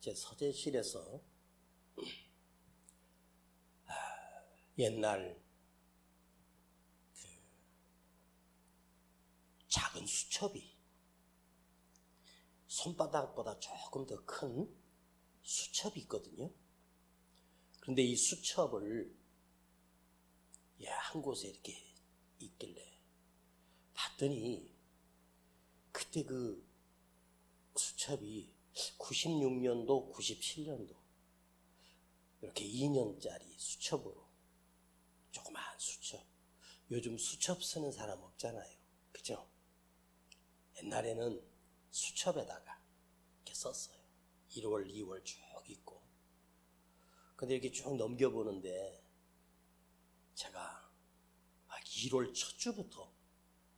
제 서재실에서 옛날 그 작은 수첩이 손바닥보다 조금 더 큰 수첩이 있거든요. 그런데 이 수첩을 한 곳에 이렇게 있길래 봤더니 그때 그 수첩이 96년도, 97년도 이렇게 2년짜리 수첩으로 조그마한 수첩. 요즘 수첩 쓰는 사람 없잖아요. 그죠? 옛날에는 수첩에다가 이렇게 썼어요. 1월, 2월 쭉 있고. 근데 이렇게 쭉 넘겨보는데 제가 막 1월 첫 주부터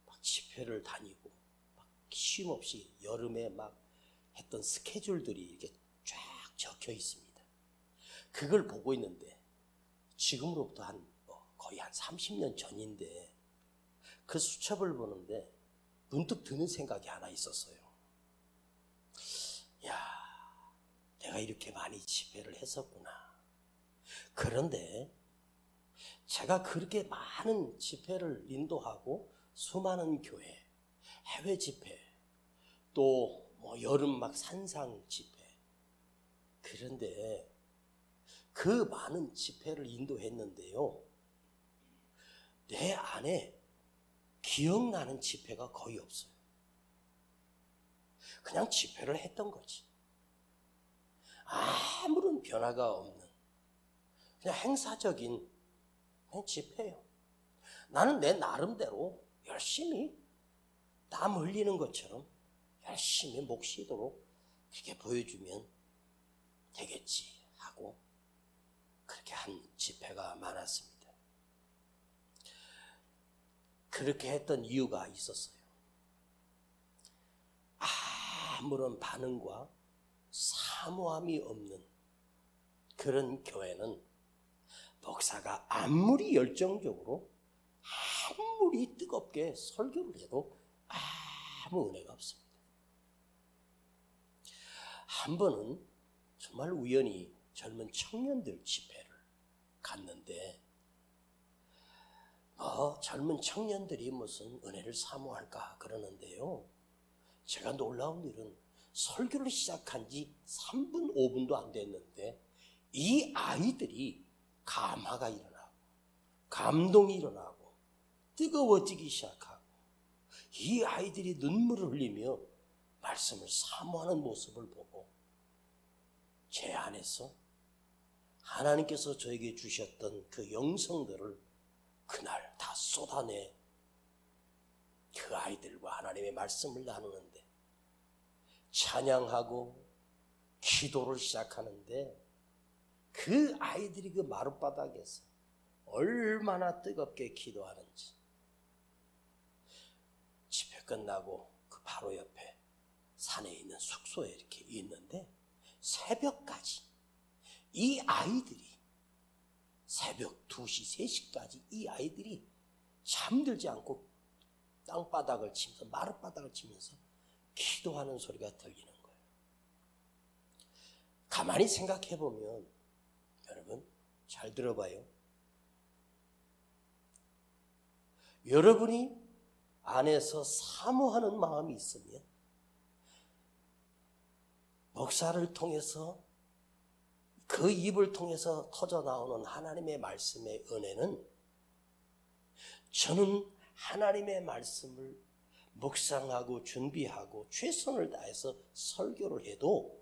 막 집회를 다니고 막 쉼 없이 여름에 막 했던 스케줄들이 이렇게 쫙 적혀 있습니다. 그걸 보고 있는데 지금으로부터 거의 한 30년 전인데 그 수첩을 보는데 문득 드는 생각이 하나 있었어요. 내가 이렇게 많이 집회를 했었구나. 그런데 제가 그렇게 많은 집회를 인도하고 수많은 교회, 해외 집회, 또 여름 막 산상 집회. 그런데 그 많은 집회를 인도했는데요. 내 안에 기억나는 집회가 거의 없어요. 그냥 집회를 했던 거지. 아무런 변화가 없는 그냥 행사적인 그냥 집회예요. 나는 내 나름대로 열심히 땀 흘리는 것처럼 열심히 목 쉬도록 그렇게 보여주면 되겠지 하고 그렇게 한 집회가 많았습니다. 그렇게 했던 이유가 있었어요. 아무런 반응과 사모함이 없는 그런 교회는 목사가 아무리 열정적으로 아무리 뜨겁게 설교를 해도 아무 은혜가 없습니다. 한 번은 정말 우연히 젊은 청년들 집회를 갔는데 젊은 청년들이 무슨 은혜를 사모할까 그러는데요. 제가 놀라운 일은 설교를 시작한 지 3분, 5분도 안 됐는데 이 아이들이 감화가 일어나고 감동이 일어나고 뜨거워지기 시작하고 이 아이들이 눈물을 흘리며 말씀을 사모하는 모습을 보고 제 안에서 하나님께서 저에게 주셨던 그 영성들을 그날 다 쏟아내 그 아이들과 하나님의 말씀을 나누는데 찬양하고 기도를 시작하는데 그 아이들이 그 마룻바닥에서 얼마나 뜨겁게 기도하는지 집회 끝나고 그 바로 옆에 산에 있는 숙소에 이렇게 있는데 새벽까지 이 아이들이 새벽 2시, 3시까지 이 아이들이 잠들지 않고 땅바닥을 치면서 마룻바닥을 치면서 기도하는 소리가 들리는 거예요. 가만히 생각해 보면 여러분 잘 들어봐요. 여러분이 안에서 사모하는 마음이 있으면 목사를 통해서 그 입을 통해서 터져 나오는 하나님의 말씀의 은혜는 저는 하나님의 말씀을 묵상하고 준비하고 최선을 다해서 설교를 해도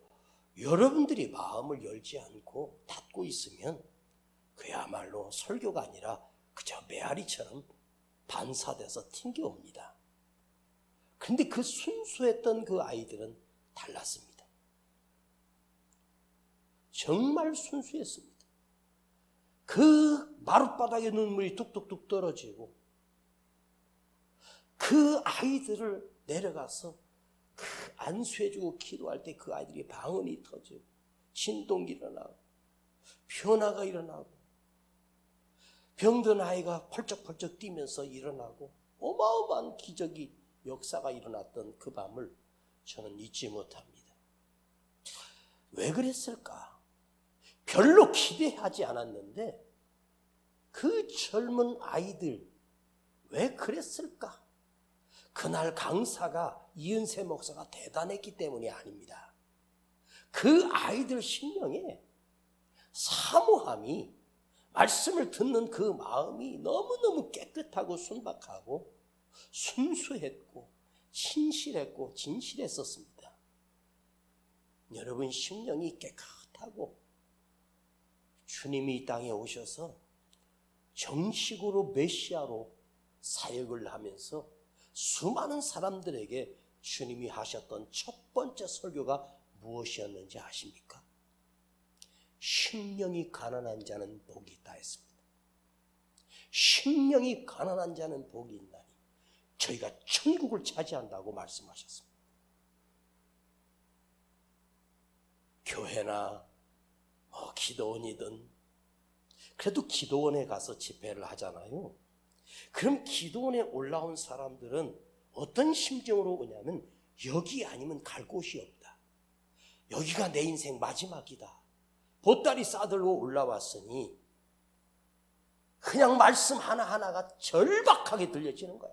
여러분들이 마음을 열지 않고 닫고 있으면 그야말로 설교가 아니라 그저 메아리처럼 반사돼서 튕겨옵니다. 그런데 그 순수했던 그 아이들은 달랐습니다. 정말 순수했습니다. 그 마룻바닥에 눈물이 뚝뚝뚝 떨어지고 그 아이들을 내려가서 그 안수해주고 기도할 때 그 아이들이 방언이 터지고 진동이 일어나고 변화가 일어나고 병든 아이가 펄쩍펄쩍 뛰면서 일어나고 어마어마한 기적이 역사가 일어났던 그 밤을 저는 잊지 못합니다. 왜 그랬을까? 별로 기대하지 않았는데 그 젊은 아이들 왜 그랬을까? 그날 강사가 이은세 목사가 대단했기 때문이 아닙니다. 그 아이들 심령에 사모함이, 말씀을 듣는 그 마음이 너무너무 깨끗하고 순박하고 순수했고 신실했고 진실했었습니다. 여러분 심령이 깨끗하고 주님이 이 땅에 오셔서 정식으로 메시아로 사역을 하면서 수많은 사람들에게 주님이 하셨던 첫 번째 설교가 무엇이었는지 아십니까? 심령이 가난한 자는 복이 있다 했습니다. 심령이 가난한 자는 복이 있나니 저희가 천국을 차지한다고 말씀하셨습니다. 교회나 기도원이든 그래도 기도원에 가서 집회를 하잖아요. 그럼 기도원에 올라온 사람들은 어떤 심정으로 오냐면 여기 아니면 갈 곳이 없다. 여기가 내 인생 마지막이다. 보따리 싸들고 올라왔으니 그냥 말씀 하나하나가 절박하게 들려지는 거야.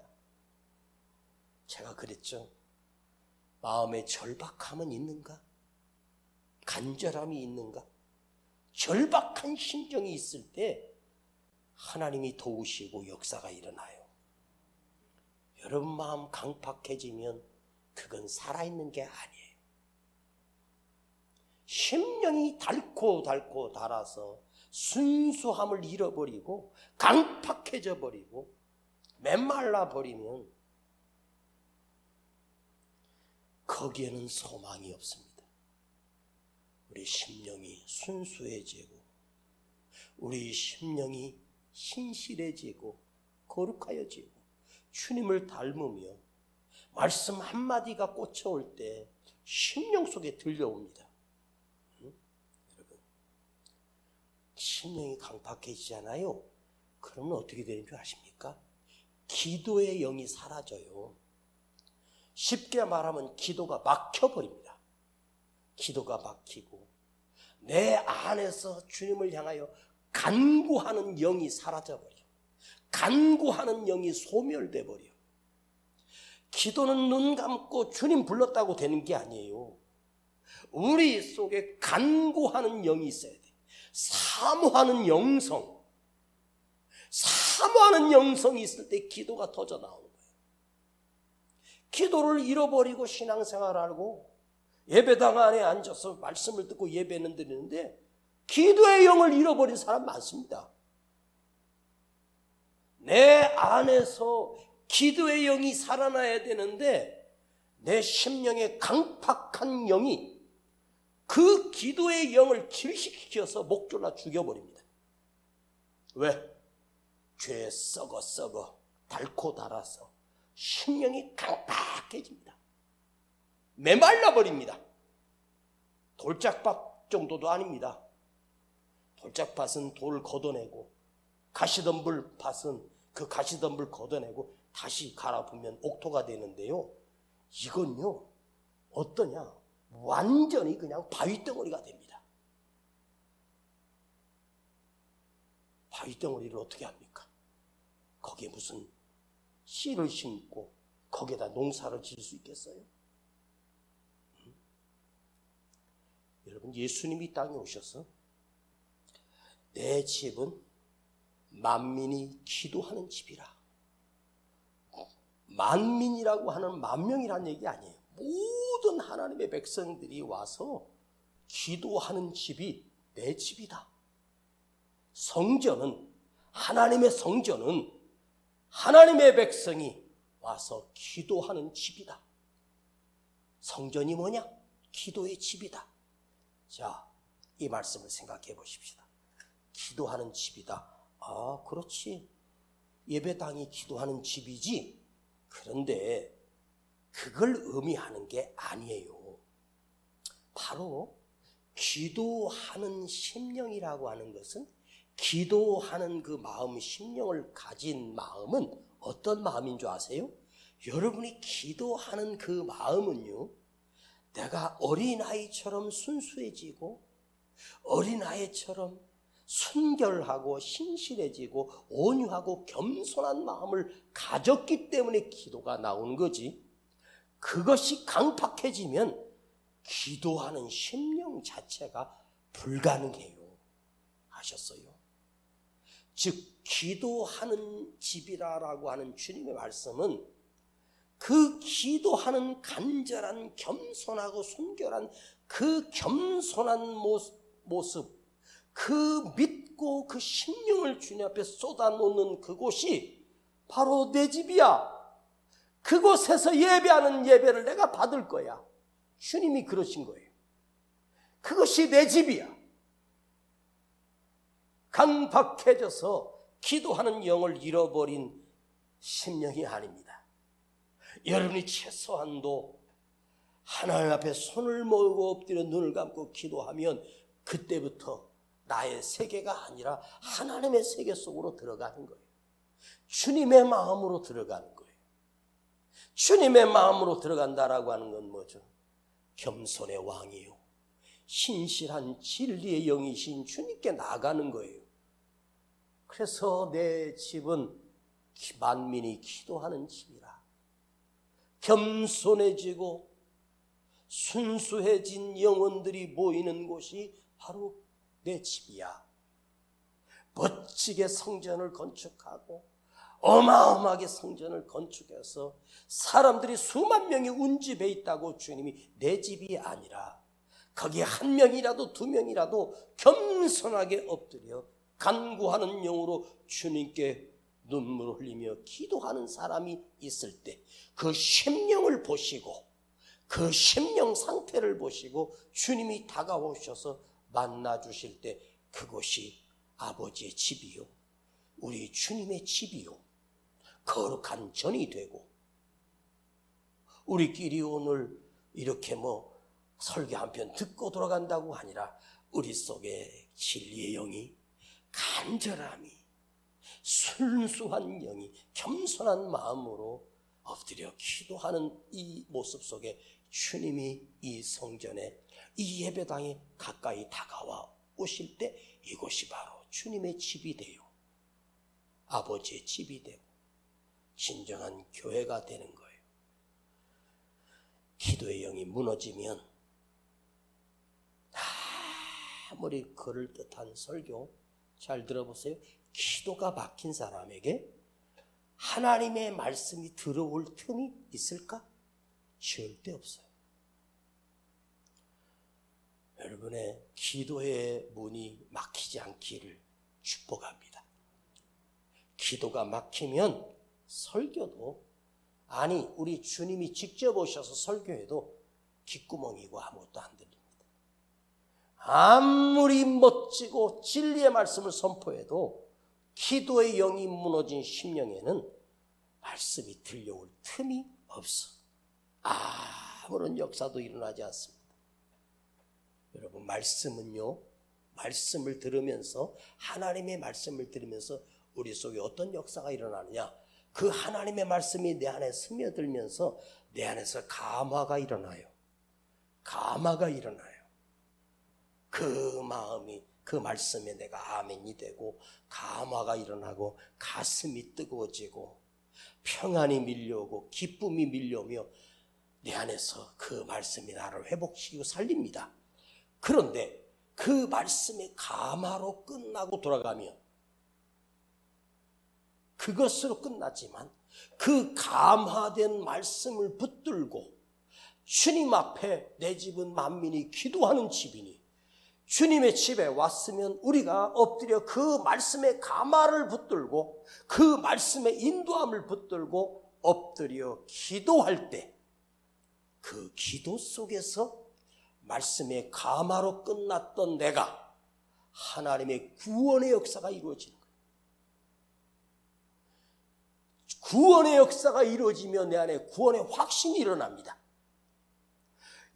제가 그랬죠. 마음에 절박함은 있는가? 간절함이 있는가? 절박한 심정이 있을 때 하나님이 도우시고 역사가 일어나요. 여러분 마음 강팍해지면 그건 살아있는 게 아니에요. 심령이 닳고 닳아서 순수함을 잃어버리고 강팍해져 버리고 메말라 버리면 거기에는 소망이 없습니다. 우리 심령이 순수해지고 우리 심령이 신실해지고 거룩하여지고 주님을 닮으며 말씀 한마디가 꽂혀올 때 심령 속에 들려옵니다. 여러분 심령이 강팍해지잖아요. 그러면 어떻게 되는 줄 아십니까? 기도의 영이 사라져요. 쉽게 말하면 기도가 막혀버립니다. 기도가 막히고 내 안에서 주님을 향하여 간구하는 영이 사라져버려. 간구하는 영이 소멸돼 버려. 기도는 눈 감고 주님 불렀다고 되는 게 아니에요. 우리 속에 간구하는 영이 있어야 돼. 사모하는 영성. 사모하는 영성이 있을 때 기도가 터져 나오는 거예요. 기도를 잃어버리고 신앙생활하고 예배당 안에 앉아서 말씀을 듣고 예배는 드리는데 기도의 영을 잃어버린 사람 많습니다. 내 안에서 기도의 영이 살아나야 되는데 내 심령의 강팍한 영이 그 기도의 영을 질식시켜서 목졸라 죽여버립니다. 왜? 죄에 썩어 닳고 닳아서 심령이 강팍해집니다. 메말라 버립니다. 돌짝밭 정도도 아닙니다. 돌짝밭은 돌을 걷어내고 가시덤불 밭은 그 가시덤불 걷어내고 다시 갈아보면 옥토가 되는데요. 이건요 어떠냐? 완전히 그냥 바위덩어리가 됩니다. 바위덩어리를 어떻게 합니까? 거기에 무슨 씨를 심고 거기에다 농사를 지을 수 있겠어요? 여러분 예수님이 땅에 오셔서 내 집은 만민이 기도하는 집이라. 만민이라고 하는 만명이라는 얘기 아니에요. 모든 하나님의 백성들이 와서 기도하는 집이 내 집이다. 성전은 하나님의 성전은 하나님의 백성이 와서 기도하는 집이다. 성전이 뭐냐? 기도의 집이다. 자, 이 말씀을 생각해 보십시다. 기도하는 집이다. 아, 그렇지. 예배당이 기도하는 집이지. 그런데 그걸 의미하는 게 아니에요. 바로 기도하는 심령이라고 하는 것은 기도하는 그 마음, 심령을 가진 마음은 어떤 마음인 줄 아세요? 여러분이 기도하는 그 마음은요, 내가 어린아이처럼 순수해지고 어린아이처럼 순결하고 신실해지고 온유하고 겸손한 마음을 가졌기 때문에 기도가 나오는 거지, 그것이 강팍해지면 기도하는 심령 자체가 불가능해요. 아셨어요? 즉 기도하는 집이라고 하는 주님의 말씀은 그 기도하는 간절한 겸손하고 순결한 그 겸손한 모습, 그 믿고 그 심령을 주님 앞에 쏟아놓는 그곳이 바로 내 집이야. 그곳에서 예배하는 예배를 내가 받을 거야. 주님이 그러신 거예요. 그것이 내 집이야. 강박해져서 기도하는 영을 잃어버린 심령이 아닙니다. 여러분이 최소한도 하나님 앞에 손을 모으고 엎드려 눈을 감고 기도하면 그때부터 나의 세계가 아니라 하나님의 세계 속으로 들어가는 거예요. 주님의 마음으로 들어가는 거예요. 주님의 마음으로 들어간다라고 하는 건 뭐죠? 겸손의 왕이요, 신실한 진리의 영이신 주님께 나가는 거예요. 그래서 내 집은 만민이 기도하는 집이라. 겸손해지고 순수해진 영혼들이 모이는 곳이 바로 내 집이야. 멋지게 성전을 건축하고 어마어마하게 성전을 건축해서 사람들이 수만 명이 운집해 있다고 주님이 내 집이 아니라 거기에 한 명이라도 두 명이라도 겸손하게 엎드려 간구하는 영으로 주님께 눈물을 흘리며 기도하는 사람이 있을 때 그 심령을 보시고 그 심령 상태를 보시고 주님이 다가오셔서 만나 주실 때 그것이 아버지의 집이요, 우리 주님의 집이요, 거룩한 전이 되고, 우리끼리 오늘 이렇게 설교 한 편 듣고 돌아간다고 아니라 우리 속에 진리의 영이, 간절함이, 순수한 영이, 겸손한 마음으로 엎드려 기도하는 이 모습 속에 주님이 이 성전에, 이 예배당에 가까이 다가와 오실 때 이곳이 바로 주님의 집이 돼요. 아버지의 집이 되고 진정한 교회가 되는 거예요. 기도의 영이 무너지면 아무리 그럴듯한 설교, 잘 들어보세요, 기도가 막힌 사람에게 하나님의 말씀이 들어올 틈이 있을까? 절대 없어요. 여러분의 기도의 문이 막히지 않기를 축복합니다. 기도가 막히면 설교도, 아니 우리 주님이 직접 오셔서 설교해도 귓구멍이고 아무것도 안 들립니다. 아무리 멋지고 진리의 말씀을 선포해도 기도의 영이 무너진 심령에는 말씀이 들려올 틈이 없어. 아무런 역사도 일어나지 않습니다. 여러분, 말씀은요, 말씀을 들으면서, 하나님의 말씀을 들으면서 우리 속에 어떤 역사가 일어나느냐, 그 하나님의 말씀이 내 안에 스며들면서 내 안에서 감화가 일어나요. 감화가 일어나요. 그 마음이, 그 말씀에 내가 아멘이 되고 감화가 일어나고 가슴이 뜨거워지고 평안이 밀려오고 기쁨이 밀려오며 내 안에서 그 말씀이 나를 회복시키고 살립니다. 그런데 그 말씀의 감화로 끝나고 돌아가면, 그것으로 끝났지만 그 감화된 말씀을 붙들고 주님 앞에 내 집은 만민이 기도하는 집이니 주님의 집에 왔으면 우리가 엎드려 그 말씀의 감화를 붙들고 그 말씀의 인도함을 붙들고 엎드려 기도할 때 그 기도 속에서 말씀의 감화로 끝났던 내가 하나님의 구원의 역사가 이루어지는 거예요. 구원의 역사가 이루어지면 내 안에 구원의 확신이 일어납니다.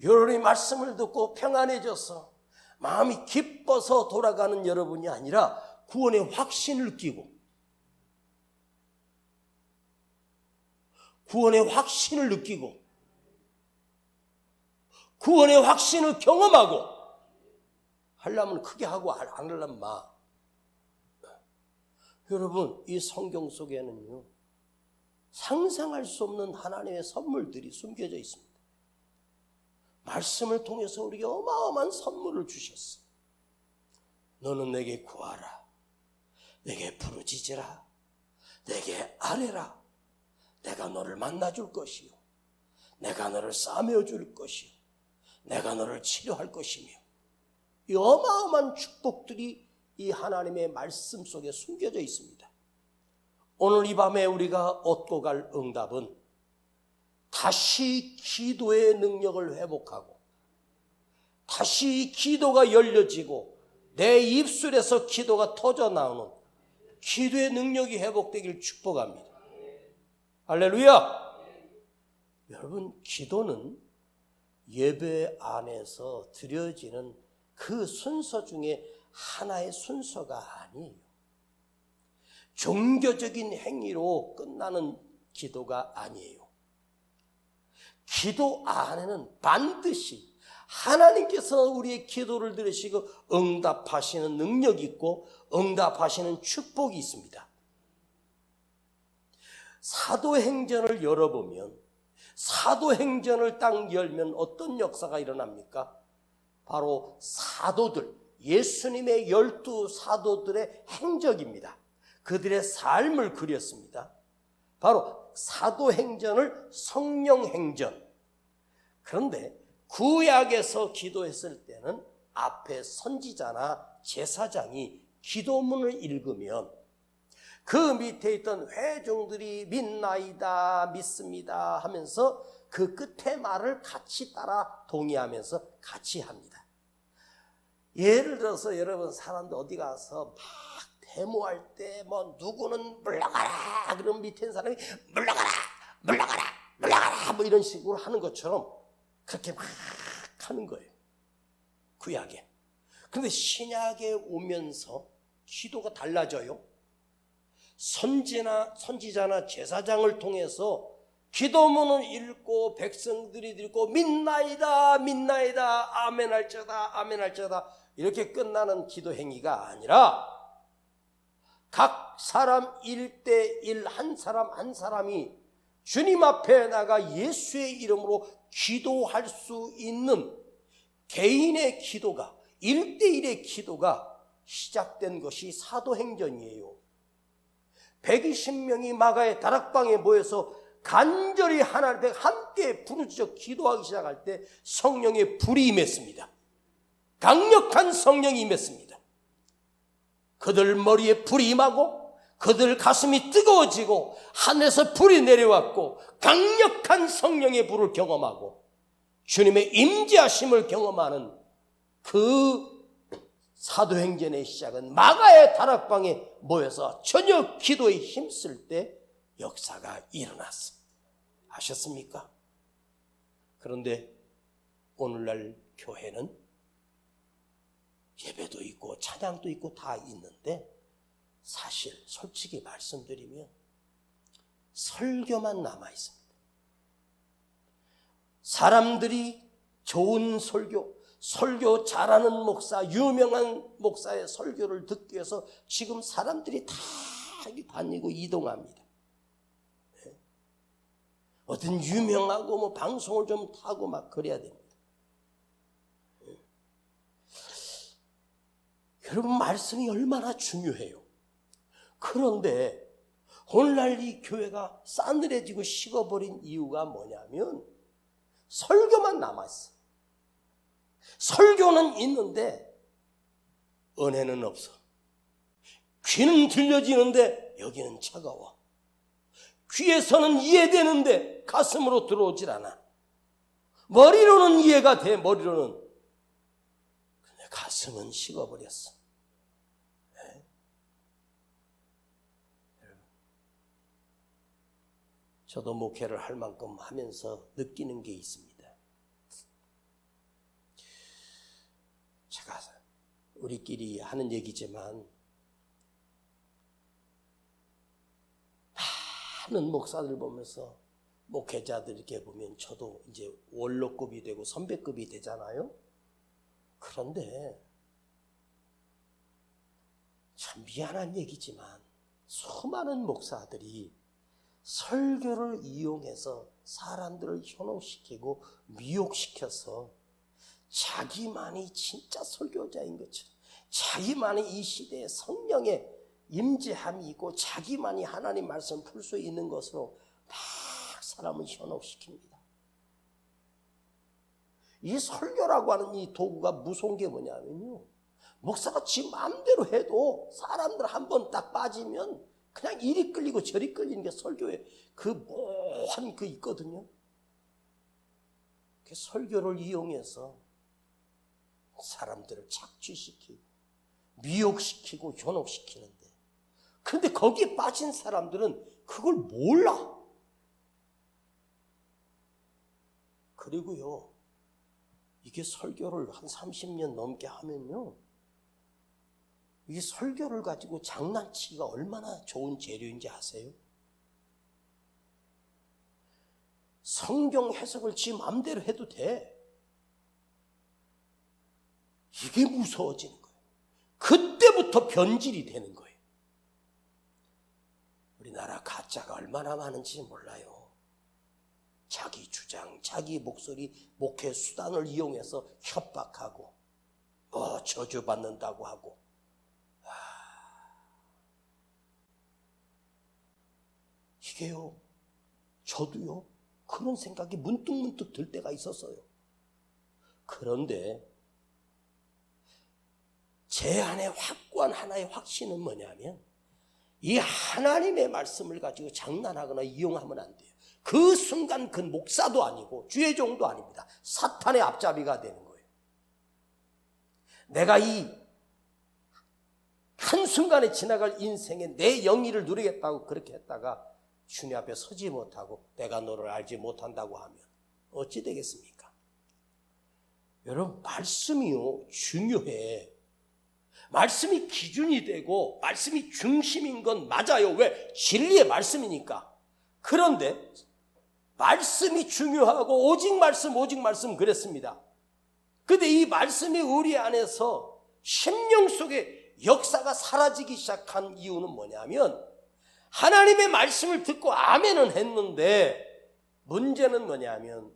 여러분이 말씀을 듣고 평안해져서 마음이 기뻐서 돌아가는 여러분이 아니라 구원의 확신을 느끼고 구원의 확신을 느끼고 구원의 확신을 경험하고 하려면 크게 하고 안 하려면 마. 여러분, 이 성경 속에는요, 상상할 수 없는 하나님의 선물들이 숨겨져 있습니다. 말씀을 통해서 우리에게 어마어마한 선물을 주셨어. 너는 내게 구하라. 내게 부르짖으라. 내게 아뢰라. 내가 너를 만나줄 것이요. 내가 너를 싸매어줄 것이요. 내가 너를 치료할 것이며. 이 어마어마한 축복들이 이 하나님의 말씀 속에 숨겨져 있습니다. 오늘 이 밤에 우리가 얻고 갈 응답은 다시 기도의 능력을 회복하고 다시 기도가 열려지고 내 입술에서 기도가 터져 나오는 기도의 능력이 회복되길 축복합니다. 할렐루야! 여러분, 기도는 예배 안에서 드려지는 그 순서 중에 하나의 순서가 아니에요. 종교적인 행위로 끝나는 기도가 아니에요. 기도 안에는 반드시 하나님께서 우리의 기도를 들으시고 응답하시는 능력이 있고 응답하시는 축복이 있습니다. 사도행전을 열어보면, 사도행전을 딱 열면 어떤 역사가 일어납니까? 바로 사도들, 예수님의 12 사도들의 행적입니다. 그들의 삶을 그렸습니다. 바로 사도행전을 성령행전. 그런데 구약에서 기도했을 때는 앞에 선지자나 제사장이 기도문을 읽으면 그 밑에 있던 회중들이 믿나이다, 믿습니다 하면서 그 끝에 말을 같이 따라 동의하면서 같이 합니다. 예를 들어서 여러분, 사람들 어디 가서 막 데모할 때 뭐 누구는 물러가라 그러면 밑에 있는 사람이 물러가라 물러가라 물러가라 뭐 이런 식으로 하는 것처럼 그렇게 막 하는 거예요, 구약에. 그런데 신약에 오면서 기도가 달라져요. 선지자나 제사장을 통해서 기도문을 읽고 백성들이 읽고 믿나이다 믿나이다 아멘할지어다 아멘할지어다 이렇게 끝나는 기도 행위가 아니라 각 사람 1대1 한 사람 한 사람이 주님 앞에 나가 예수의 이름으로 기도할 수 있는 개인의 기도가 1대1의 기도가 시작된 것이 사도행전이에요. 120명이 마가의 다락방에 모여서 간절히 하나님 앞에 함께 부르짖어 기도하기 시작할 때 성령의 불이 임했습니다. 강력한 성령이 임했습니다. 그들 머리에 불이 임하고 그들 가슴이 뜨거워지고 하늘에서 불이 내려왔고 강력한 성령의 불을 경험하고 주님의 임재하심을 경험하는 그 사도행전의 시작은 마가의 다락방에 모여서 저녁 기도에 힘쓸 때 역사가 일어났어. 아셨습니까? 그런데 오늘날 교회는 예배도 있고 찬양도 있고 다 있는데 사실 솔직히 말씀드리면 설교만 남아 있습니다. 사람들이 좋은 설교 잘하는 목사, 유명한 목사의 설교를 듣기 위해서 지금 사람들이 다 다니고 이동합니다. 어떤 유명하고 뭐 방송을 좀 타고 막 그래야 됩니다. 여러분, 말씀이 얼마나 중요해요. 그런데 오늘날 이 교회가 싸늘해지고 식어버린 이유가 뭐냐면 설교만 남았어. 설교는 있는데 은혜는 없어. 귀는 들려지는데 여기는 차가워. 귀에서는 이해되는데 가슴으로 들어오질 않아. 머리로는 이해가 돼, 머리로는. 근데 가슴은 식어버렸어. 네? 저도 목회를 할 만큼 하면서 느끼는 게 있습니다. 제가 우리끼리 하는 얘기지만 많은 목사들 보면서 목회자들 이렇게 보면 저도 이제 원로급이 되고 선배급이 되잖아요. 그런데 참 미안한 얘기지만 수많은 목사들이 설교를 이용해서 사람들을 현혹시키고 미혹시켜서 자기만이 진짜 설교자인 것처럼, 자기만이 이 시대에 성령의 임재함이 있고 자기만이 하나님 말씀을 풀 수 있는 것으로 막 사람을 현혹시킵니다. 이 설교라고 하는 이 도구가 무서운 게 뭐냐면요, 목사가 지 마음대로 해도 사람들 한 번 딱 빠지면 그냥 이리 끌리고 저리 끌리는 게 설교에 그 모한 그 있거든요. 그 설교를 이용해서 사람들을 착취시키고 미혹시키고 현혹시키는데, 그런데 거기에 빠진 사람들은 그걸 몰라. 그리고요, 이게 설교를 한 30년 넘게 하면요, 이 설교를 가지고 장난치기가 얼마나 좋은 재료인지 아세요? 성경 해석을 지 마음대로 해도 돼. 이게 무서워지는 거예요. 그때부터 변질이 되는 거예요. 우리나라 가짜가 얼마나 많은지 몰라요. 자기 주장, 자기 목소리, 목회 수단을 이용해서 협박하고 저주받는다고 하고. 이게요, 저도요 그런 생각이 문득문득 들 때가 있었어요. 그런데 제 안에 확고한 하나의 확신은 뭐냐면, 이 하나님의 말씀을 가지고 장난하거나 이용하면 안 돼요. 그 순간 그 목사도 아니고 주의 종도 아닙니다. 사탄의 앞잡이가 되는 거예요. 내가 이 한순간에 지나갈 인생에 내 영의를 누리겠다고 그렇게 했다가 주님 앞에 서지 못하고 내가 너를 알지 못한다고 하면 어찌 되겠습니까? 여러분, 말씀이요 중요해. 말씀이 기준이 되고 말씀이 중심인 건 맞아요. 왜? 진리의 말씀이니까. 그런데 말씀이 중요하고 오직 말씀 그랬습니다. 그런데 이 말씀이 우리 안에서 심령 속에 역사가 사라지기 시작한 이유는 뭐냐면, 하나님의 말씀을 듣고 아멘은 했는데 문제는 뭐냐면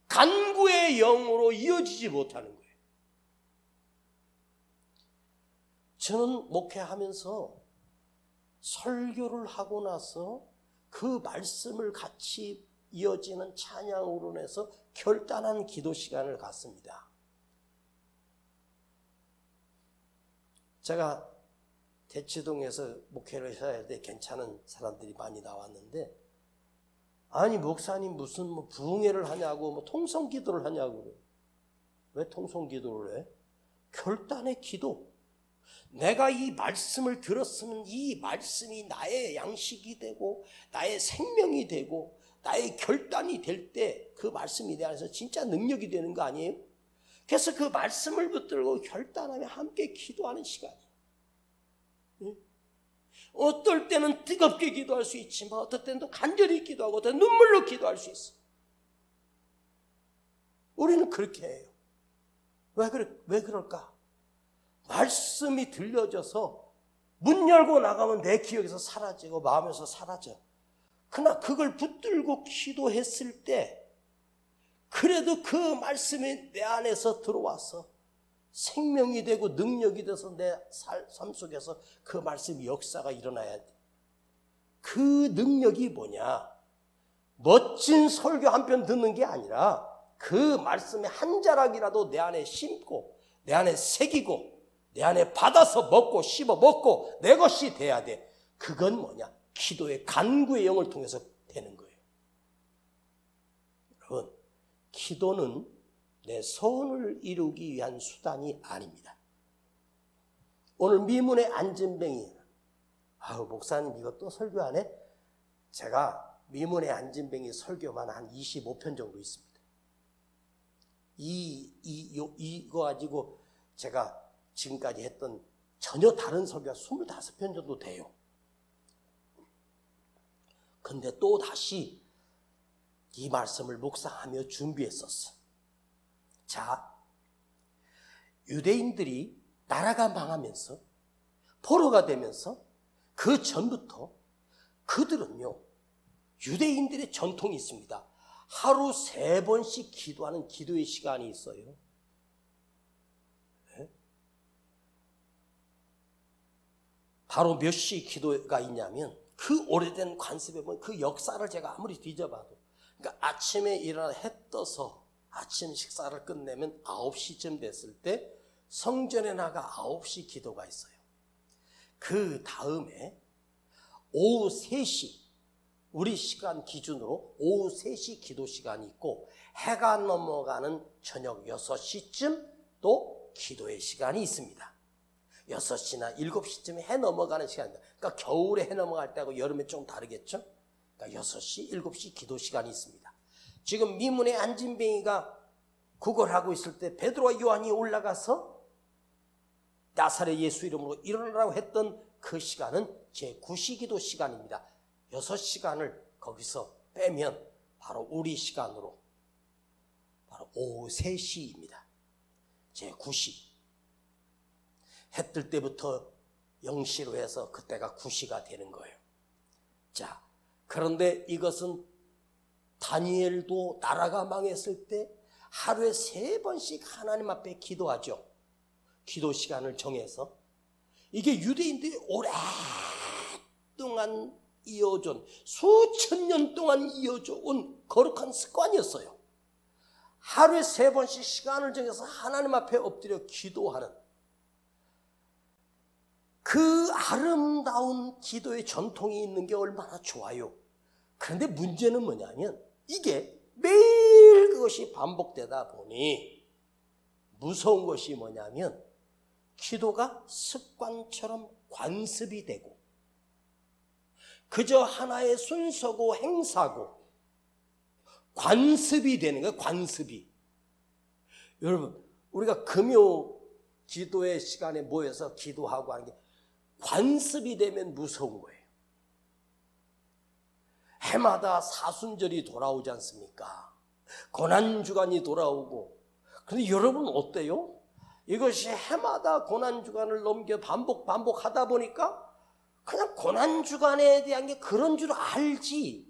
간구의 영으로 이어지지 못하는 거예요. 저는 목회하면서 설교를 하고 나서 그 말씀을 같이 이어지는 찬양으로 인해서 결단한 기도 시간을 갖습니다. 제가 대치동에서 목회를 해야 할 때 괜찮은 사람들이 많이 나왔는데, 아니 목사님 무슨 부흥회를 하냐고 통성 기도를 하냐고 그래요. 왜 통성 기도를 해? 결단의 기도. 내가 이 말씀을 들었으면 이 말씀이 나의 양식이 되고 나의 생명이 되고 나의 결단이 될 때 그 말씀이 내 안에서 진짜 능력이 되는 거 아니에요? 그래서 그 말씀을 붙들고 결단하며 함께 기도하는 시간이에요. 어떨 때는 뜨겁게 기도할 수 있지만 어떨 때는 또 간절히 기도하고 어떨 때는 눈물로 기도할 수 있어. 우리는 그렇게 해요. 왜 그럴까? 말씀이 들려져서 문 열고 나가면 내 기억에서 사라지고 마음에서 사라져. 그러나 그걸 붙들고 기도했을 때 그래도 그 말씀이 내 안에서 들어와서 생명이 되고 능력이 돼서 내 삶 속에서 그 말씀 역사가 일어나야 돼. 그 능력이 뭐냐? 멋진 설교 한 편 듣는 게 아니라 그 말씀의 한 자락이라도 내 안에 심고 내 안에 새기고 내 안에 받아서 먹고 씹어 먹고 내 것이 돼야 돼. 그건 뭐냐? 기도의 간구의 영을 통해서 되는 거예요. 여러분, 기도는 내 소원을 이루기 위한 수단이 아닙니다. 오늘 미문의 안진뱅이, 목사님 이거 또 설교 안 해? 제가 미문의 안진뱅이 설교만 한 25편 정도 있습니다. 이거 가지고 제가 지금까지 했던 전혀 다른 설교가 25편 정도 돼요. 근데 또 다시 이 말씀을 묵상하며 준비했었어. 자, 유대인들이 나라가 망하면서 포로가 되면서 그 전부터 그들은요, 유대인들의 전통이 있습니다. 하루 3번씩 기도하는 기도의 시간이 있어요. 네? 바로 몇 시 기도가 있냐면 그 오래된 관습에 보면 그 역사를 제가 아무리 뒤져봐도, 그러니까 아침에 일어나 해 떠서 아침 식사를 끝내면 9시쯤 됐을 때 성전에 나가 9시 기도가 있어요. 그 다음에 오후 3시, 우리 시간 기준으로 오후 3시 기도 시간이 있고, 해가 넘어가는 저녁 6시쯤 또 기도의 시간이 있습니다. 6시나 7시쯤에 해 넘어가는 시간입니다. 그러니까 겨울에 해 넘어갈 때하고 여름에 좀 다르겠죠? 그러니까 6시, 7시 기도 시간이 있습니다. 지금 미문의 안진뱅이가 구걸하고 있을 때 베드로와 요한이 올라가서 나사렛 예수 이름으로 일어나라고 했던 그 시간은 제9시 기도 시간입니다. 6시간을 거기서 빼면 바로 우리 시간으로 바로 오후 3시입니다. 제9시. 해 뜰 때부터 0시로 해서 그때가 9시가 되는 거예요. 자, 그런데 이것은 다니엘도 나라가 망했을 때 하루에 3번씩 하나님 앞에 기도하죠. 기도 시간을 정해서. 이게 유대인들이 오랫동안 이어져 수천 년 동안 이어져 온 거룩한 습관이었어요. 하루에 3번씩 시간을 정해서 하나님 앞에 엎드려 기도하는 그 아름다운 기도의 전통이 있는 게 얼마나 좋아요. 그런데 문제는 뭐냐면 이게 매일 그것이 반복되다 보니 무서운 것이 뭐냐면 기도가 습관처럼 관습이 되고 그저 하나의 순서고 행사고 관습이 되는 거예요. 관습이. 여러분, 우리가 금요 기도의 시간에 모여서 기도하고 하는 게 관습이 되면 무서운 거예요. 해마다 사순절이 돌아오지 않습니까? 고난주간이 돌아오고. 그런데 여러분 어때요? 이것이 해마다 고난주간을 넘겨 반복하다 보니까 그냥 고난주간에 대한 게 그런 줄 알지,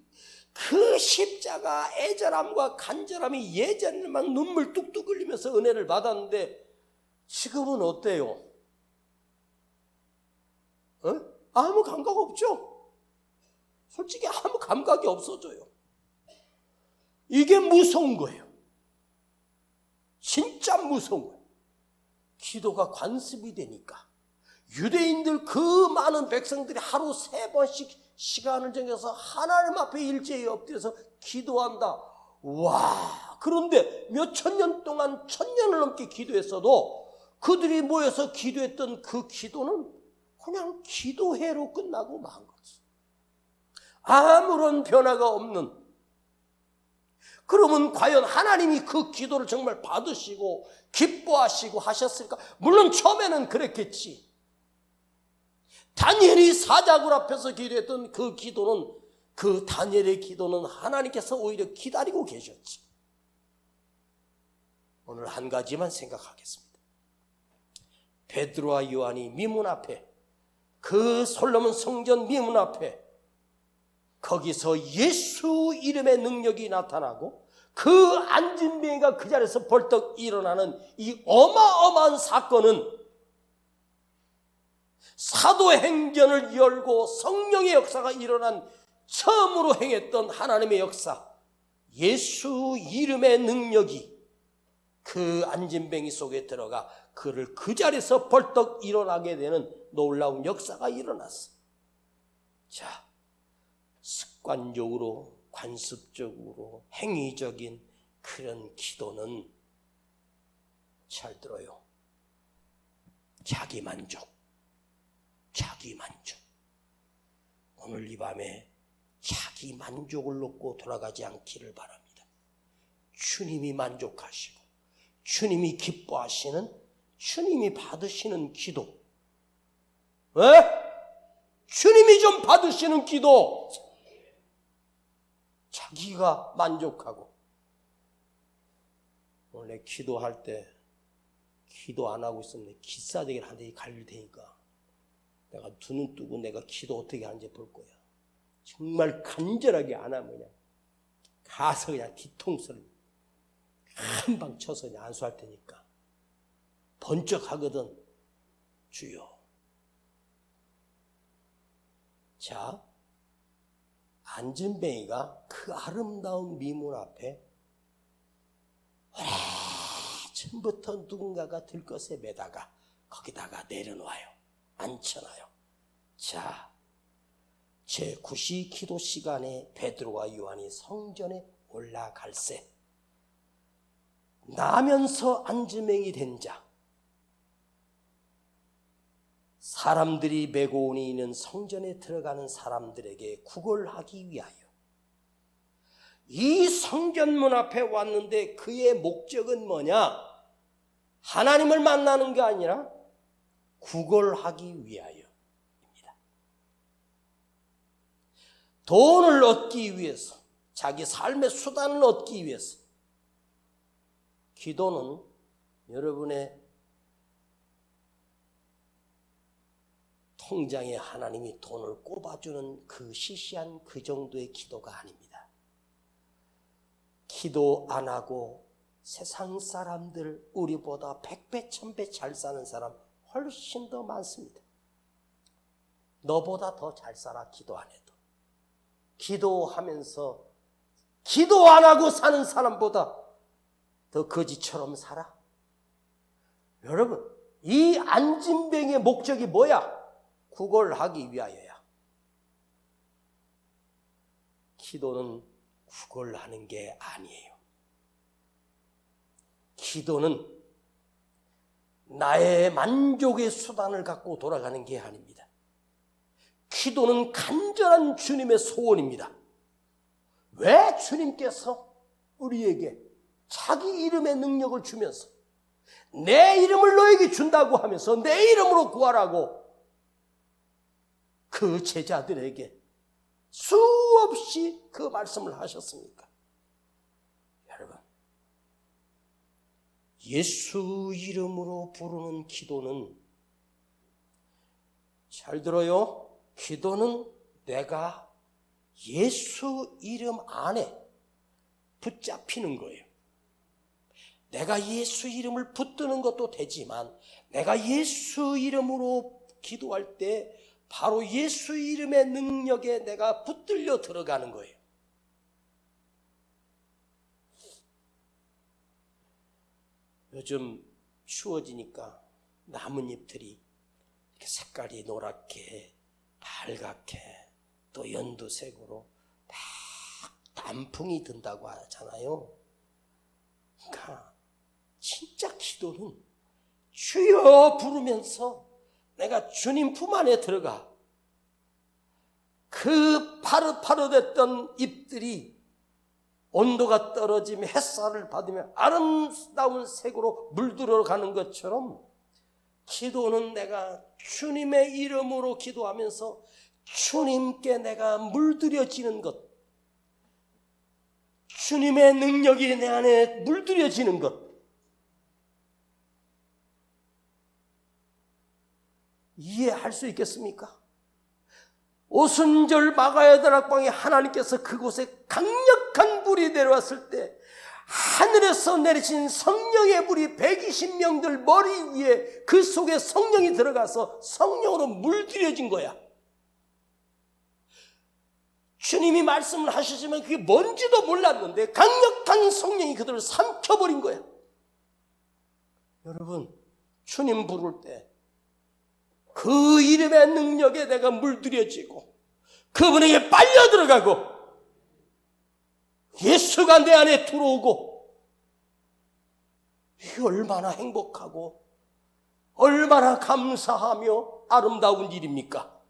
그 십자가 애절함과 간절함이 예전에는 막 눈물 뚝뚝 흘리면서 은혜를 받았는데 지금은 어때요? 아무 감각 없죠? 솔직히 아무 감각이 없어져요. 이게 무서운 거예요. 진짜 무서운 거예요. 기도가 관습이 되니까 유대인들 그 많은 백성들이 하루 3번씩 시간을 정해서 하나님 앞에 일제히 엎드려서 기도한다. 와, 그런데 몇천 년 동안 1000년을 넘게 기도했어도 그들이 모여서 기도했던 그 기도는 그냥 기도회로 끝나고 만 거지. 아무런 변화가 없는. 그러면 과연 하나님이 그 기도를 정말 받으시고 기뻐하시고 하셨을까? 물론 처음에는 그랬겠지. 다니엘이 사자굴 앞에서 기도했던 그 기도는, 그 다니엘의 기도는 하나님께서 오히려 기다리고 계셨지. 오늘 한 가지만 생각하겠습니다. 베드로와 요한이 미문 앞에, 그 솔로몬 성전 미문 앞에 거기서 예수 이름의 능력이 나타나고 그 안진뱅이가 그 자리에서 벌떡 일어나는 이 어마어마한 사건은 사도행전을 열고 성령의 역사가 일어난 처음으로 행했던 하나님의 역사, 예수 이름의 능력이 그 안진뱅이 속에 들어가 그를 그 자리에서 벌떡 일어나게 되는 놀라운 역사가 일어났어. 자, 습관적으로, 관습적으로, 행위적인 그런 기도는 잘 들어요. 자기만족. 오늘 이 밤에 자기만족을 놓고 돌아가지 않기를 바랍니다. 주님이 만족하시고 주님이 기뻐하시는, 주님이 받으시는 기도. 주님이 좀 받으시는 기도. 자기가 만족하고, 원래 기도할 때 기도 안 하고 있으면 기싸대기를 한 대 갈릴 테니까 내가 두 눈 뜨고 내가 기도 어떻게 하는지 볼 거야. 정말 간절하게 안 하면 그냥 가서 그냥 뒤통수를 한 방 쳐서 그냥 안수할 테니까 번쩍 하거든. 주여. 자, 안진뱅이가 그 아름다운 미문 앞에 오래전부터 누군가가 들것에 매다가 거기다가 내려놓아요. 앉혀놔요. 자, 제9시 기도 시간에 베드로와 요한이 성전에 올라갈새 나면서 안진뱅이 된 자, 사람들이 메고 오니 있는 성전에 들어가는 사람들에게 구걸하기 위하여 이 성전문 앞에 왔는데 그의 목적은 뭐냐? 하나님을 만나는 게 아니라 구걸하기 위하여입니다. 돈을 얻기 위해서, 자기 삶의 수단을 얻기 위해서. 기도는 여러분의 통장에 하나님이 돈을 꼽아주는 그 시시한 그 정도의 기도가 아닙니다. 기도 안 하고 세상 사람들, 우리보다 100배, 1000배 잘 사는 사람 훨씬 더 많습니다. 너보다 더 잘 살아, 기도 안 해도. 기도하면서 기도 안 하고 사는 사람보다 더 거지처럼 살아. 여러분, 이 안진뱅이의 목적이 뭐야? 구걸하기 위하여야. 기도는 구걸하는 게 아니에요. 기도는 나의 만족의 수단을 갖고 돌아가는 게 아닙니다. 기도는 간절한 주님의 소원입니다. 왜 주님께서 우리에게 자기 이름의 능력을 주면서 내 이름을 너에게 준다고 하면서 내 이름으로 구하라고 그 제자들에게 수없이 그 말씀을 하셨습니까? 여러분, 예수 이름으로 부르는 기도는, 잘 들어요, 기도는 내가 예수 이름 안에 붙잡히는 거예요. 내가 예수 이름을 붙드는 것도 되지만 내가 예수 이름으로 기도할 때 바로 예수 이름의 능력에 내가 붙들려 들어가는 거예요. 요즘 추워지니까 나뭇잎들이 이렇게 색깔이 노랗게, 빨갛게, 또 연두색으로 막 단풍이 든다고 하잖아요. 그러니까 진짜 기도는 주여 부르면서 내가 주님 품 안에 들어가 그 파릇파릇했던 잎들이 온도가 떨어지며 햇살을 받으며 아름다운 색으로 물들어가는 것처럼 기도는 내가 주님의 이름으로 기도하면서 주님께 내가 물들여지는 것, 주님의 능력이 내 안에 물들여지는 것, 이해할 수 있겠습니까? 오순절 마가야 다락방에 하나님께서 그곳에 강력한 불이 내려왔을 때 하늘에서 내리신 성령의 불이 120명들 머리 위에 그 속에 성령이 들어가서 성령으로 물들여진 거야. 주님이 말씀을 하시지만 그게 뭔지도 몰랐는데 강력한 성령이 그들을 삼켜버린 거야. 여러분, 주님 부를 때 그 이름의 능력에 내가 물들여지고 그분에게 빨려 들어가고 예수가 내 안에 들어오고, 이게 얼마나 행복하고 얼마나 감사하며 아름다운 일입니까?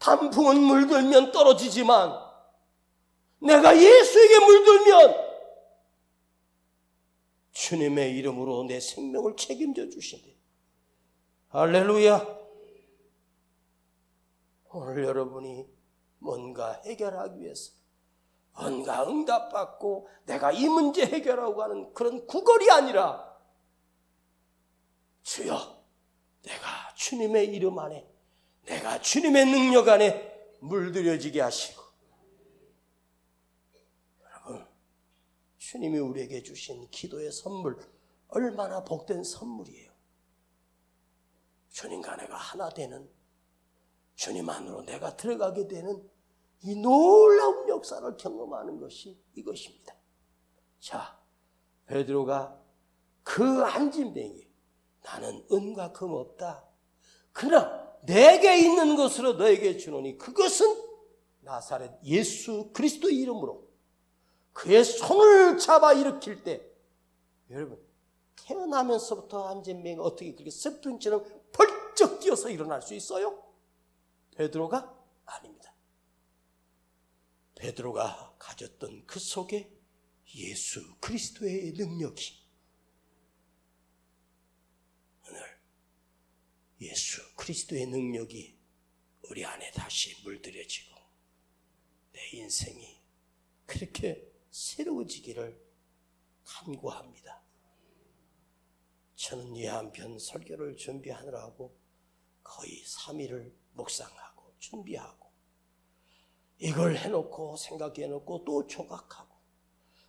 단풍은 물들면 떨어지지만 내가 예수에게 물들면 주님의 이름으로 내 생명을 책임져 주신대. 할렐루야. 오늘 여러분이 뭔가 해결하기 위해서 언가 응답받고 내가 이 문제 해결하고 하는 그런 구걸이 아니라, 주여, 내가 주님의 이름 안에, 내가 주님의 능력 안에 물들여지게 하시고, 여러분, 주님이 우리에게 주신 기도의 선물, 얼마나 복된 선물이에요. 주님과 내가 하나 되는, 주님 안으로 내가 들어가게 되는 이 놀라운 역사를 경험하는 것이 이것입니다. 자, 베드로가 그 안진뱅이, 나는 은과 금 없다, 그러나 내게 있는 것으로 너에게 주노니 그것은 나사렛 예수 그리스도의 이름으로, 그의 손을 잡아 일으킬 때, 여러분, 태어나면서부터 안진뱅이가 어떻게 그렇게 습둥이처럼 벌쩍 뛰어서 일어날 수 있어요? 베드로가? 아닙니다. 베드로가 가졌던 그 속에 예수 그리스도의 능력이, 오늘 예수 그리스도의 능력이 우리 안에 다시 물들여지고 내 인생이 그렇게 새로워지기를 간구합니다. 저는 이 한편 설교를 준비하느라고 거의 3일을 묵상하고 준비하고, 이걸 해놓고 생각해놓고 또 조각하고,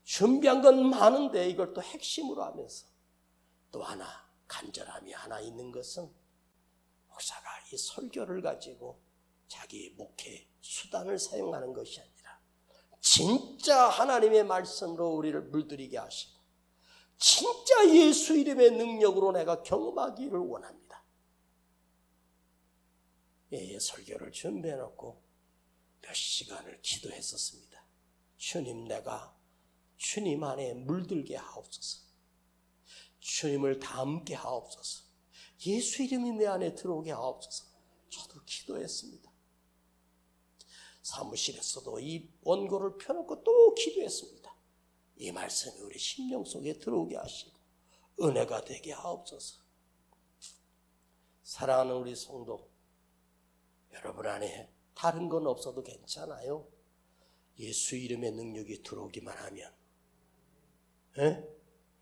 준비한 건 많은데 이걸 또 핵심으로 하면서, 또 하나 간절함이 하나 있는 것은, 목사가 이 설교를 가지고 자기 목회 수단을 사용하는 것이 아니라 진짜 하나님의 말씀으로 우리를 물들이게 하시고 진짜 예수 이름의 능력으로 내가 경험하기를 원합니다. 설교를 준비해놓고 몇 시간을 기도했었습니다. 주님, 내가 주님 안에 물들게 하옵소서. 주님을 닮게 하옵소서. 예수 이름이 내 안에 들어오게 하옵소서. 저도 기도했습니다. 사무실에서도 이 원고를 펴놓고 또 기도했습니다. 이 말씀이 우리 심령 속에 들어오게 하시고 은혜가 되게 하옵소서. 사랑하는 우리 성도, 여러분 안에 다른 건 없어도 괜찮아요. 예수 이름의 능력이 들어오기만 하면,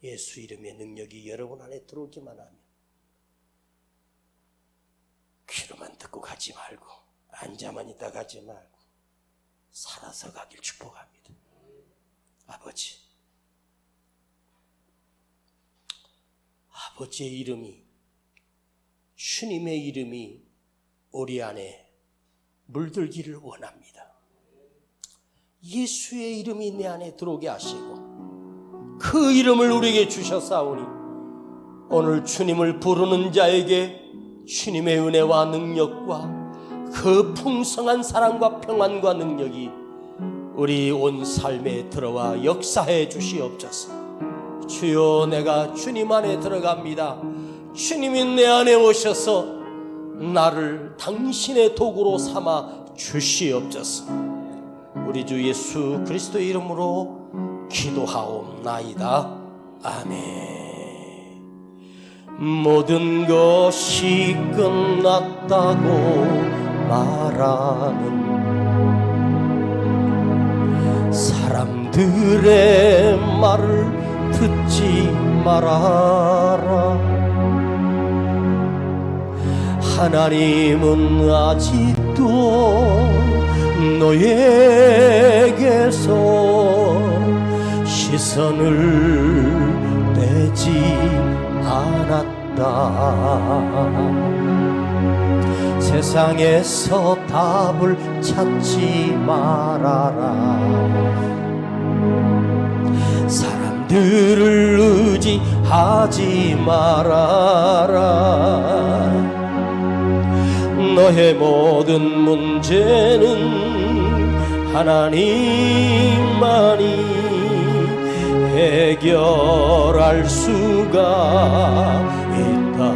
예수 이름의 능력이 여러분 안에 들어오기만 하면, 귀로만 듣고 가지 말고, 앉아만 있다 가지 말고 살아서 가길 축복합니다. 아버지, 아버지의 이름이, 주님의 이름이 우리 안에 물들기를 원합니다. 예수의 이름이 내 안에 들어오게 하시고 그 이름을 우리에게 주셨사오니, 오늘 주님을 부르는 자에게 주님의 은혜와 능력과 그 풍성한 사랑과 평안과 능력이 우리 온 삶에 들어와 역사해 주시옵소서. 주여, 내가 주님 안에 들어갑니다. 주님이 내 안에 오셔서 나를 당신의 도구로 삼아 주시옵소서. 우리 주 예수 그리스도의 이름으로 기도하옵나이다. 아멘. 모든 것이 끝났다고 말하는 사람들의 말을 듣지 말아라. 하나님은 아직도 너에게서 시선을 떼지 않았다. 세상에서 답을 찾지 말아라. 사람들을 의지하지 말아라. 너의 모든 문제는 하나님만이 해결할 수가 있다.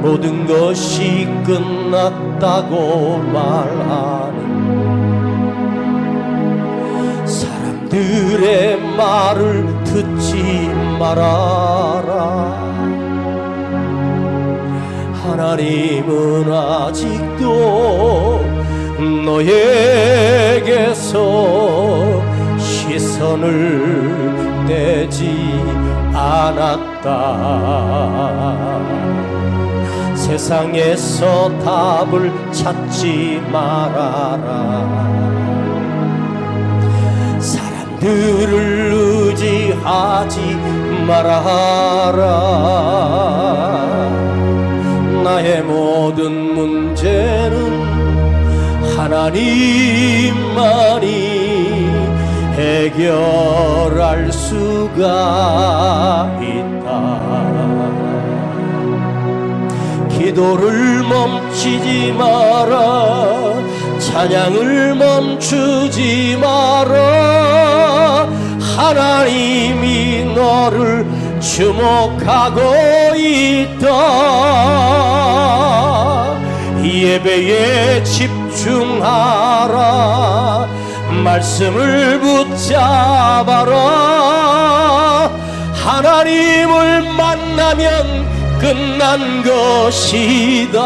모든 것이 끝났다고 말하는 사람들의 말을 듣지 말아라. 하나님은 아직도 너에게서 시선을 떼지 않았다. 세상에서 답을 찾지 말아라. 사람들을 의지하지 말아라. 나의 모든 문제는 하나님만이 해결할 수가 있다. 기도를 멈추지 마라. 찬양을 멈추지 마라. 하나님이 너를 주목하고 있다. 예배에 집중하라. 말씀을 붙잡아라. 하나님을 만나면 끝난 것이다.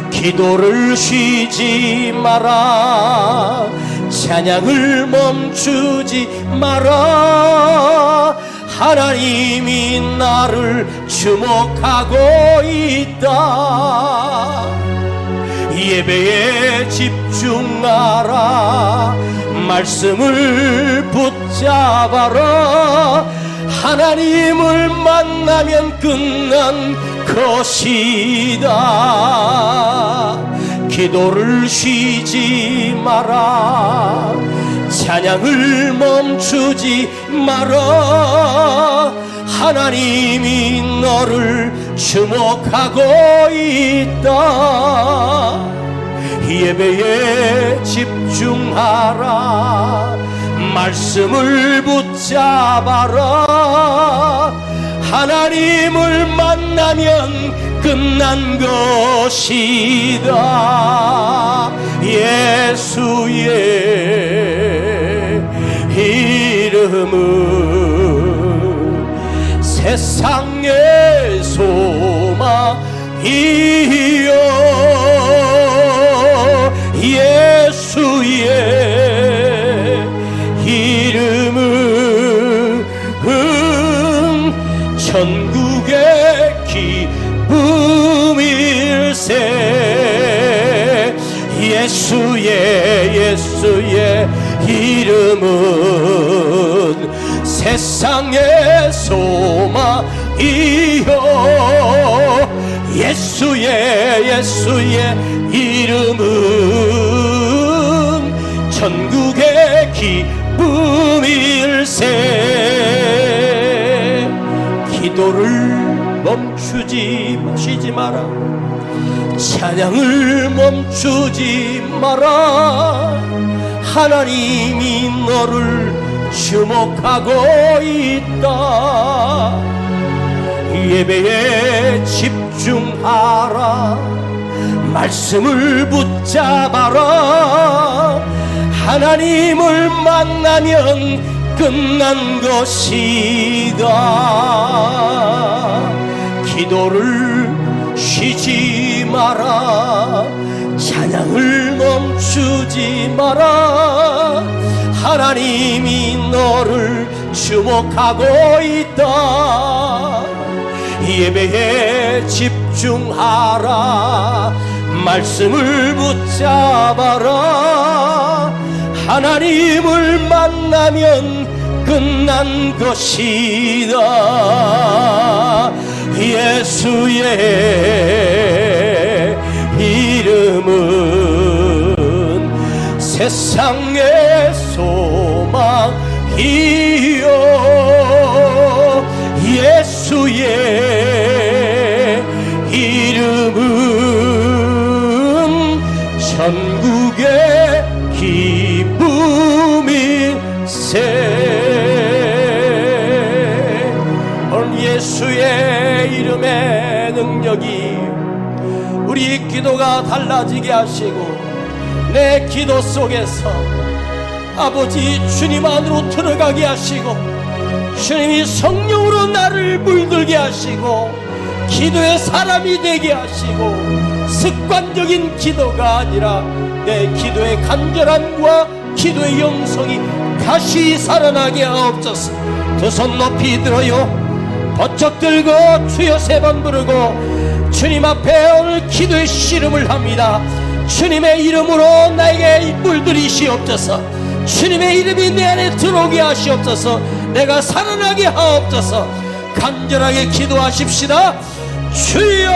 기도를 쉬지 마라. 찬양을 멈추지 마라. 하나님이 나를 주목하고 있다. 예배에 집중하라. 말씀을 붙잡아라. 하나님을 만나면 끝난 것이다. 기도를 쉬지 마라. 찬양을 멈추지 마라. 하나님이 너를 주목하고 있다. 예배에 집중하라. 말씀을 붙잡아라. 하나님을 만나면 끝난 것이다. 예수의 이름은 세상의 소망이요. 예수의 이름은 천국의 기쁨일세. 예수의 이름은 세상의 소망이요. 예수의 이름은 천국의 기쁨일세. 기도를 쉬지 마라. 찬양을 멈추지 마라. 하나님이 너를 주목하고 있다. 예배에 집중하라. 말씀을 붙잡아라. 하나님을 만나면 끝난 것이다. 기도를 쉬지 마라. 찬양을 멈추지 마라. 하나님이 너를 주목하고 있다. 예배에 집중하라. 말씀을 붙잡아라. 하나님을 만나면 끝난 것이다. 예수의 이름은 세상의 소망이요. 예수의 이름은 천국의 기쁨일세. 예수의 이름의 능력이 우리 기도가 달라지게 하시고, 내 기도 속에서 아버지 주님 안으로 들어가게 하시고, 주님이 성령으로 나를 물들게 하시고, 기도의 사람이 되게 하시고 습관적인 기도가 아니라 내 기도의 간절함과 기도의 영성이 다시 살아나게 하옵소서. 두 손 높이 들어요. 번쩍 들고 주여 세 번 부르고 주님 앞에 오늘 기도의 씨름을 합니다. 주님의 이름으로 나에게 물들이시옵소서. 주님의 이름이 내 안에 들어오게 하시옵소서. 내가 살아나게 하옵소서. 간절하게 기도하십시다. 주여